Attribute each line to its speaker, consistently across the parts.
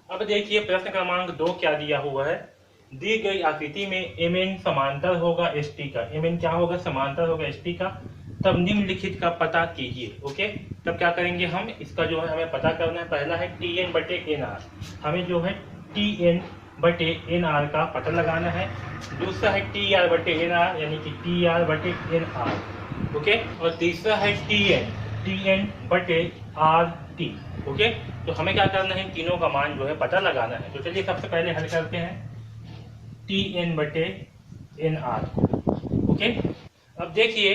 Speaker 1: अब देखिए प्रश्न क्रमांक 2 क्या दिया हुआ है। दी गई आकृति में mn समांतर होगा st का। mn क्या होगा? समांतर होगा st का। तब निम्नलिखित का पता कीजिए। ओके, तब क्या करेंगे हम? इसका जो है हमें पता करना है। पहला है tn बटे nr, हमें जो है tn बटे nr का पता लगाना है। दूसरा है tr बटे nr यानी कि tr बटे nr। ओके, और तीसरा है tn बटे rt। ओके, तो हमें क्या करना है? तीनों का मान जो है पता लगाना है। तो चलिए सबसे पहले हल करते हैं tn बटे nr को। ओके, अब देखिए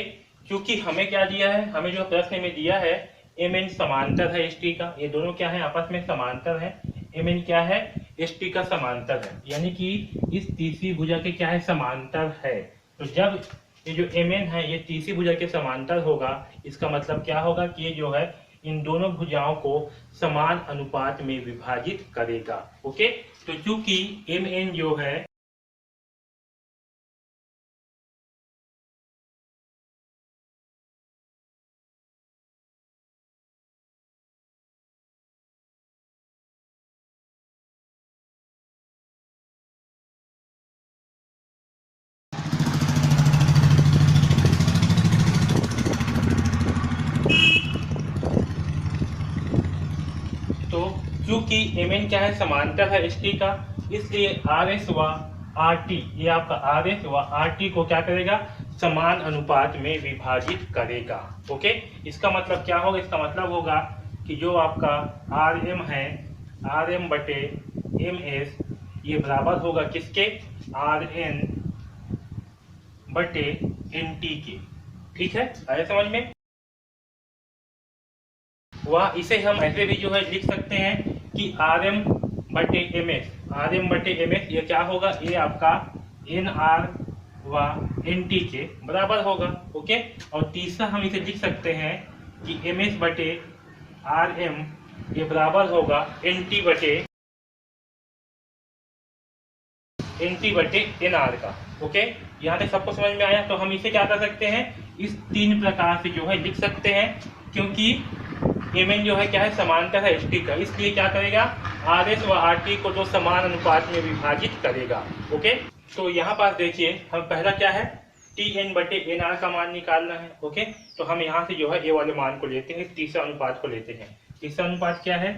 Speaker 1: क्योंकि हमें क्या दिया है, हमें जो प्रश्न में दिया है mn समांतर है st का। ये दोनों क्या है? आपस में समांतर है। mn क्या है? st का समांतर है, यानी कि इस तीसरी भुजा के क्या है? समांतर है। तो जब ये जो mn है ये तीसरी भुजा के समांतर होगा, इसका मतलब क्या होगा कि ये जो है इन दोनों भुजाओं को समान अनुपात में विभाजित करेगा। ओके, तो चूंकि mn जो है तो क्योंकि mn क्या है? समांतर है st का, इसलिए rs व rt, ये आपका rs व rt को क्या करेगा? समान अनुपात में विभाजित करेगा। ओके, इसका मतलब क्या होगा? इसका मतलब होगा कि जो आपका rm है, rm बटे ms, ये बराबर होगा किसके? rn बटे nt के। ठीक है, आया समझ में? वह इसे हम ऐसे भी जो है लिख सकते हैं कि rm बटे ms, rm बटे ms ये क्या होगा? ये आपका nr व nt के बराबर होगा। ओके, और तीसरा हम इसे लिख सकते हैं कि ms बटे rm ये बराबर होगा nt बटे nr का। ओके, यहाँ तक सबको समझ में आया? तो हम इसे क्या कर सकते हैं? इस तीन प्रकार से जो है लिख सकते हैं, क्योंकि mn जो है क्या है? समांतर है st का, इसलिए क्या करेगा? rs व rt को तो समान अनुपात में विभाजित करेगा। ओके, तो यहाँ पास देखिए हम पहला क्या है? tn बटे nr का मान निकालना है। ओके, तो हम यहाँ से जो है ये वाले मान को लेते हैं, तीसरा अनुपात को लेते हैं। तीसरा अनुपात क्या है?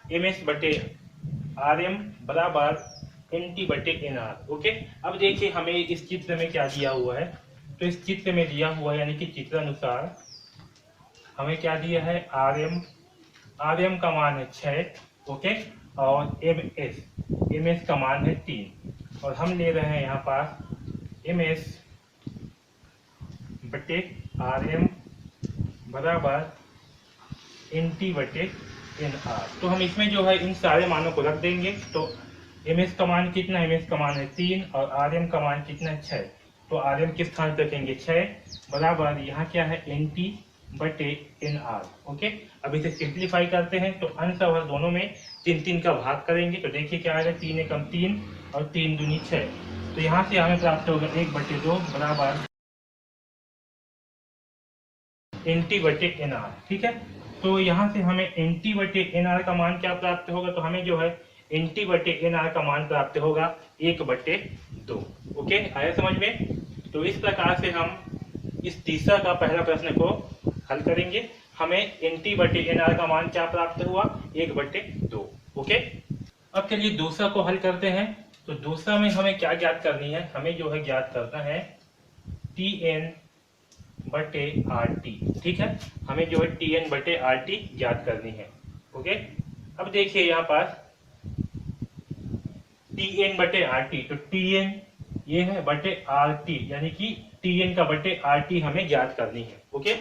Speaker 1: ms बटे rm बराबर nt बटे nr। ओके, अब देखिए हमें इस चित्र में क्या दिया हुआ है। तो इस चित्र में दिया हुआ है, यानी कि चित्र अनुसार हमें क्या दिया है? rm का मान है 6। ओके, और ms का मान है 3, और हम ले रहे हैं यहाँ पास ms बटे rm बराबर nt बटे nr। तो हम इसमें जो है इन सारे मानों को रख देंगे। तो ms का मान कितना है? ms का मान है 3 और rm का मान कितना है? 6। तो rm किस स्थान पर रखेंगे? 6 बराबर यहाँ क्या है? nt बटे nr। ओके, अब इसे सिंप्लीफाई करते हैं तो अंश और दोनों में 3 का भाग करेंगे। तो देखिए क्या आएगा? 3 एकम 3 और 3 दूनी 6। तो यहाँ से हमें प्राप्त होगा 1/2 बराबर nt बटे nr। ठीक है, तो यहाँ से हमें nt बटे nr का मान क्या प्राप्त होगा? तो हमें जो है nt बटे nr का मान प्राप्त होगा 1/2। ओके, आया समझ में? तो इस प्रकार से हम इस तीसरा का पहला प्रश्न को हल करेंगे। हमें nt बटे nr का मान क्या प्राप्त हुआ? 1/2। ओके, अब चलिए दूसरा को हल करते हैं। तो दूसरा में हमें क्या ज्ञात करनी है? हमें जो है ज्ञात करना है tn बटे rt। ठीक है, हमें जो है tn बटे rt ज्ञात करनी है। ओके, अब देखिए यहाँ पास tn बटे rt, तो tn ये है बटे rt, यानी कि tn का बटे rt हमें ज्ञात करनी है। ओके,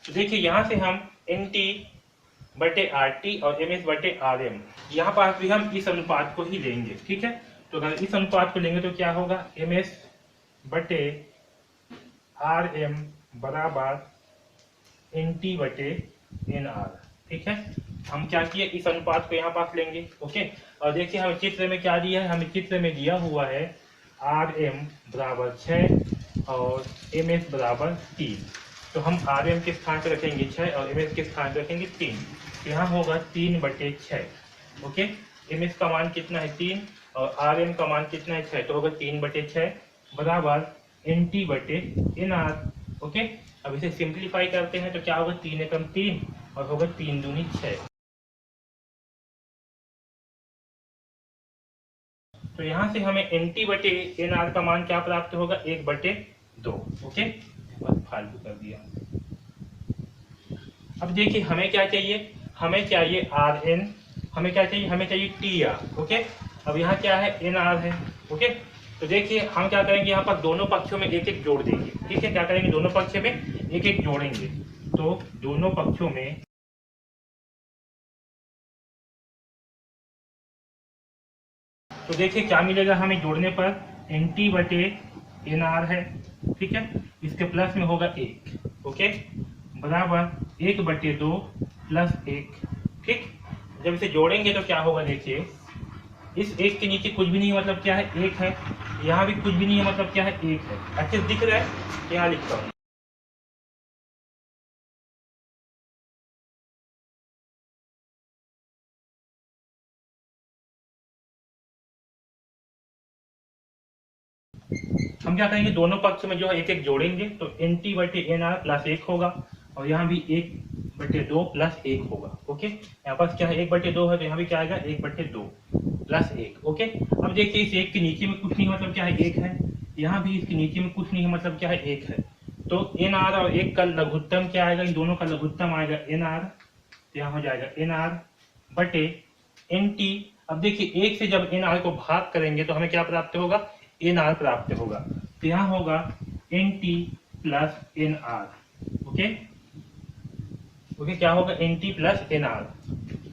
Speaker 1: तो देखिए यहाँ से हम nt बटे rt और ms बटे rm, यहाँ पास भी हम इस अनुपात को ही लेंगे। ठीक है, तो अगर इस अनुपात को लेंगे तो क्या होगा? ms बटे rm बराबर nt बटे nr। ठीक है, हम क्या किए? इस अनुपात को यहाँ पास लेंगे। ओके, और देखिए हमें चित्र में क्या दिया है? हमें चित्र में दिया हुआ है rm बराबर 6 और ms बराबर 3। तो हम rm के स्थान पर रखेंगे 6 और ms के स्थान पर रखेंगे 3। तो यहाँ होगा 3/6। ओके, एम एस का मान कितना है 3 और आर एम का मान कितना है 6, तो होगा 3/6 बराबर एन टी बटे एन आर। ओके, अब इसे सिंप्लीफाई करते हैं तो क्या होगा 3 एकम 3 और होगा 3 दूनी 6। तो यहाँ से हमें एन टी बटे एन आर का मान क्या प्राप्त होगा 1/2। ओके, बस फालतू कर दिया। अब देखिए हमें क्या चाहिए, हमें चाहिए आर एन, हमें क्या चाहिए, हमें चाहिए टी आर। ओके, अब यहाँ क्या है एन आर है। ओके, तो देखिए हम क्या करेंगे, यहाँ पर दोनों पक्षों में एक एक जोड़ देंगे। ठीक है, क्या करेंगे, दोनों पक्ष में एक एक जोड़ेंगे। तो दोनों पक्षों में तो देखिए क्या मिलेगा हमें जोड़ने पर, एन टी बटे एन आर है। ठीक है, इसके प्लस में होगा 1। ओके, बराबर 1/2 प्लस 1। ठीक, जब इसे जोड़ेंगे तो क्या होगा, देखिए इस 1 के नीचे कुछ भी नहीं है, मतलब क्या है 1 है, यहाँ भी कुछ भी नहीं है, मतलब क्या है 1 है। अच्छे से दिख रहा है, यहाँ लिखता हूँ। हम क्या करेंगे, दोनों पक्ष में जो है एक एक जोड़ेंगे, तो एन टी बटे एन आर प्लस 1 होगा और यहाँ भी 1/2 प्लस 1 होगा। ओके, यहाँ पास क्या है 1/2 है, तो यहाँ भी क्या आएगा 1/2 प्लस 1। ओके, अब देखिए इस 1 के नीचे में कुछ नहीं, मतलब क्या है 1 है, यहाँ भी इसके नीचे में कुछ नहीं है, मतलब क्या है 1 है। तो एन आर और 1 का लघुत्तम क्या आएगा, इन दोनों का लघुत्तम आएगा एन आर, तो यहाँ हो जाएगा एन आर बटे एन टी। अब देखिए 1 से जब एन आर को भाग करेंगे तो हमें क्या प्राप्त होगा, एन आर प्राप्त होगा। तो यहाँ होगा N T plus N R. Okay, okay, क्या होगा N T plus N R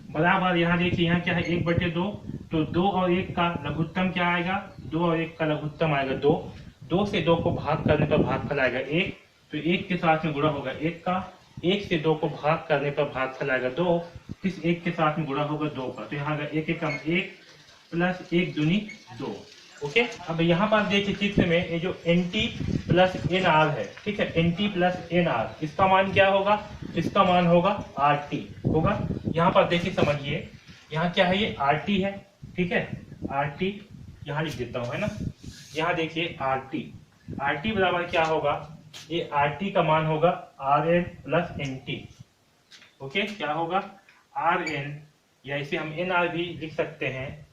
Speaker 1: बराबर, यहाँ देखिए यहाँ क्या है 1/2, तो 2 और 1 का लघुत्तम क्या आएगा, 2 और 1 का लघुत्तम आएगा 2। 2 से 2 को भाग करने पर भागफल आएगा 1, तो 1 के साथ में गुणा होगा 1 का। 1 से 2 को भाग करने पर भागफल आएगा 2, इस 1 के साथ में गुणा होगा 2 का, तो यहाँ 1 एकम 1 प्लस 1 दूनी 2। ओके, अब यहाँ पर देखिए चित्र में ये जो N T plus N R है, ठीक है, N T plus N R, इसका मान क्या होगा, इसका मान होगा आर टी होगा। यहाँ पर देखिए समझिए, यहाँ क्या है, ये आर टी है। ठीक है, आर टी यहाँ लिख देता हूँ, है ना। यहाँ देखिए आर टी बराबर क्या होगा, ये आर टी का मान होगा R N plus N T. Okay, क्या होगा आर एन, या इसे हम एन आर भी लिख सकते हैं,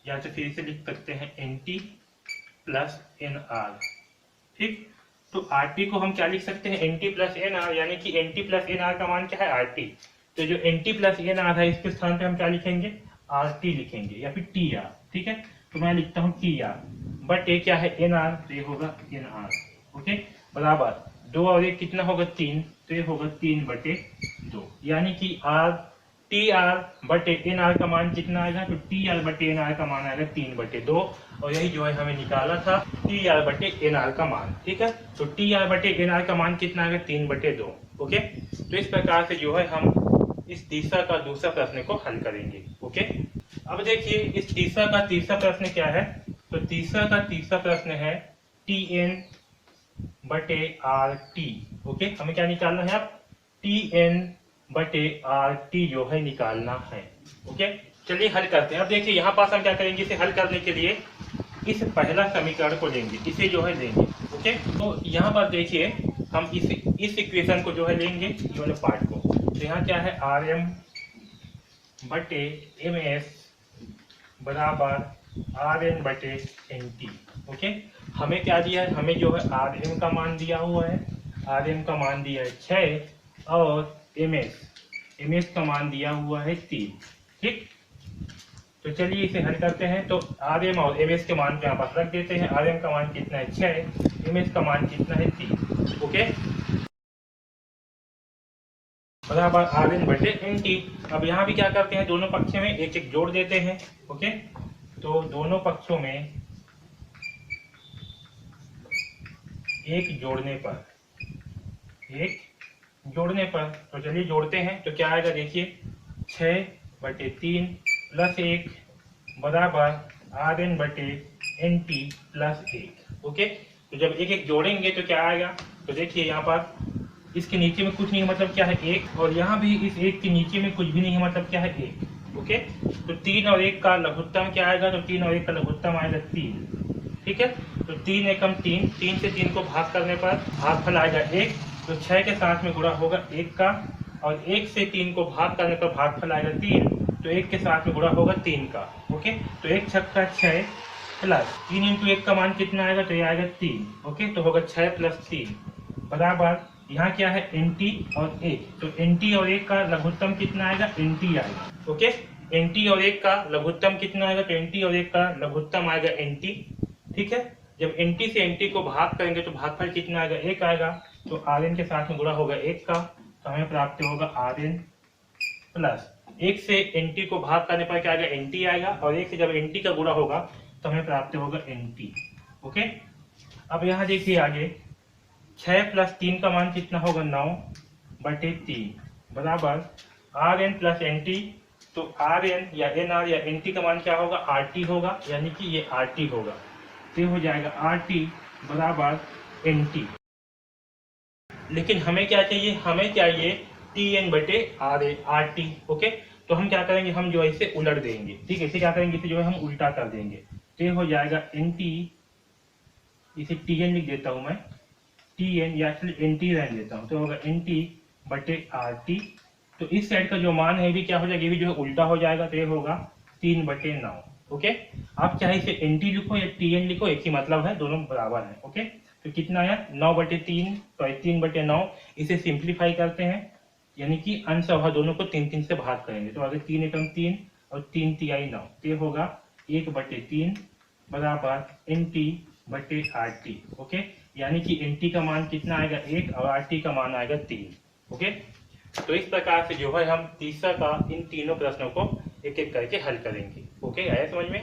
Speaker 1: या तो फिर से लिख सकते हैं N T plus N R. ठीक, तो आर टी को हम क्या लिख सकते हैं, N T plus N R, यानी कि N T plus N R का मान क्या है आर टी। तो जो N T plus N R है, इसके स्थान पे हम क्या लिखेंगे, आर टी लिखेंगे या फिर टी आर। ठीक है, तो मैं लिखता हूँ टी आर बट ये क्या है एन आर, तो ये होगा एन आर। ओके, बराबर 2 और 1 कितना होगा 3, तो ये होगा 3/2, यानी कि आर टी आर बटे एन आर का मान कितना आएगा, तो टी आर बटे एन आर का मान आएगा 3/2, और यही जो है हमें निकाला था टी आर बटे एन आर का मान। ठीक है, तो टी आर बटे एन आर का मान कितना आएगा 3/2। ओके, तो इस प्रकार से जो है हम इस तीसरा का दूसरा प्रश्न को हल करेंगे। ओके, अब देखिए इस तीसरा का तीसरा प्रश्न क्या है, तो तीसरा का तीसरा प्रश्न है टी एन बटे आर टी। ओके, हमें क्या निकालना है, अब टी एन बटे आर टी जो है निकालना है। ओके, चलिए हल करते हैं। अब देखिए यहाँ पास हम क्या करेंगे, इसे हल करने के लिए इस पहला समीकरण को लेंगे, इसे जो है लेंगे। ओके, तो यहाँ पर देखिए हम इस इक्वेशन को जो है लेंगे, ये वाले पार्ट को। तो यहाँ क्या है आर एम बटे एम एस बराबर आर एन बटे एन टी। ओके, हमें क्या दिया है, हमें जो है आर एम का मान दिया हुआ है, आर एम का मान दिया है 6 और एम एस का मान दिया हुआ है 3। ठीक, तो चलिए इसे हल करते हैं। तो आर एम और एम एस के मान को यहाँ पर रख देते हैं। आर एम का मान कितना है 6, एम एस का मान कितना है 3। ओके, बराबर आर एन बटे एन टी। अब यहाँ भी क्या करते हैं, दोनों पक्षों में एक एक जोड़ देते हैं। ओके, तो दोनों पक्षों में एक जोड़ने पर तो चलिए जोड़ते हैं। तो क्या आएगा देखिए 6/3 प्लस 1 बराबर आर एन बटे एन टी प्लस 1। ओके, तो जब एक एक जोड़ेंगे तो क्या आएगा, तो देखिए यहाँ पर इसके नीचे में कुछ नहीं है, मतलब क्या है 1, और यहाँ भी इस 1 के नीचे में कुछ भी नहीं है, मतलब क्या है 1। ओके, तो 3 और 1 का लघुत्तम क्या आएगा, तो 3 और 1 का लघुत्तम आएगा 3। ठीक है, तो 3 एकम 3, 3 से 3 को भाग करने पर भागफल आएगा 1, तो 6 के साथ में गुणा होगा 1 का, और 1 से 3 को भाग करने पर भागफल आएगा 3, तो 1 के साथ में गुणा होगा 3 का। ओके, तो 1 छक्का 6 प्लस 3 इंटू 1 का मान कितना आएगा, तो ये आएगा 3। ओके, तो होगा 6 प्लस 3 बराबर, यहाँ क्या है nt और 1, तो nt और 1 का लघुत्तम कितना आएगा, nt आएगा। ओके, nt और 1 का लघुत्तम कितना आएगा, तो nt और 1 का लघुत्तम आएगा nt। ठीक है, जब nt से nt को भाग करेंगे तो भागफल कितना आएगा, 1 आएगा, तो rn के साथ में गुणा होगा 1 का, तो हमें प्राप्त होगा rn प्लस 1 से nt को भाग करने पर क्या आएगा, nt आएगा, और 1 से जब nt का गुणा होगा तो हमें प्राप्त होगा nt। ओके, अब यहाँ देखिए आगे 6 प्लस 3 का मान कितना होगा, 9/3 बराबर rn प्लस nt, तो rn या nr या nt का मान क्या होगा, rt होगा, यानी कि ये rt होगा, तो ये हो जाएगा rt बराबर nt। लेकिन हमें क्या चाहिए, हमें चाहिए tn/rt। ओके, तो हम क्या करेंगे, हम जो है इसे उलट देंगे। ठीक है, इसे क्या करेंगे, इसे जो है हम उल्टा कर देंगे, तो ये हो जाएगा nt, इसे tn लिख देता हूं मैं, tn या nt रहने देता हूं, तो होगा nt/rt। तो इस साइड का जो मान है भी क्या हो जाएगा, ये भी जो है उल्टा हो जाएगा, तो ये होगा 3/9। ओके, आप चाहे इसे nt लिखो या tn लिखो, एक ही मतलब है, दोनों बराबर है। ओके, तो कितना आया 9/3, तो 3/9, इसे सिंप्लीफाई करते हैं, यानी कि अंश और दोनों को 3 से भाग करेंगे, तो अगर 3 एकम 3 और 3 तिहाई 9, तो ये होगा 1/3 बराबर nt/rt। ओके, यानी कि nt का मान कितना आएगा 1 और rt का मान आएगा 3। ओके, तो इस प्रकार से जो है हम तीसरा का इन तीनों प्रश्नों को एक एक करके हल करेंगे। ओके, आया समझ में।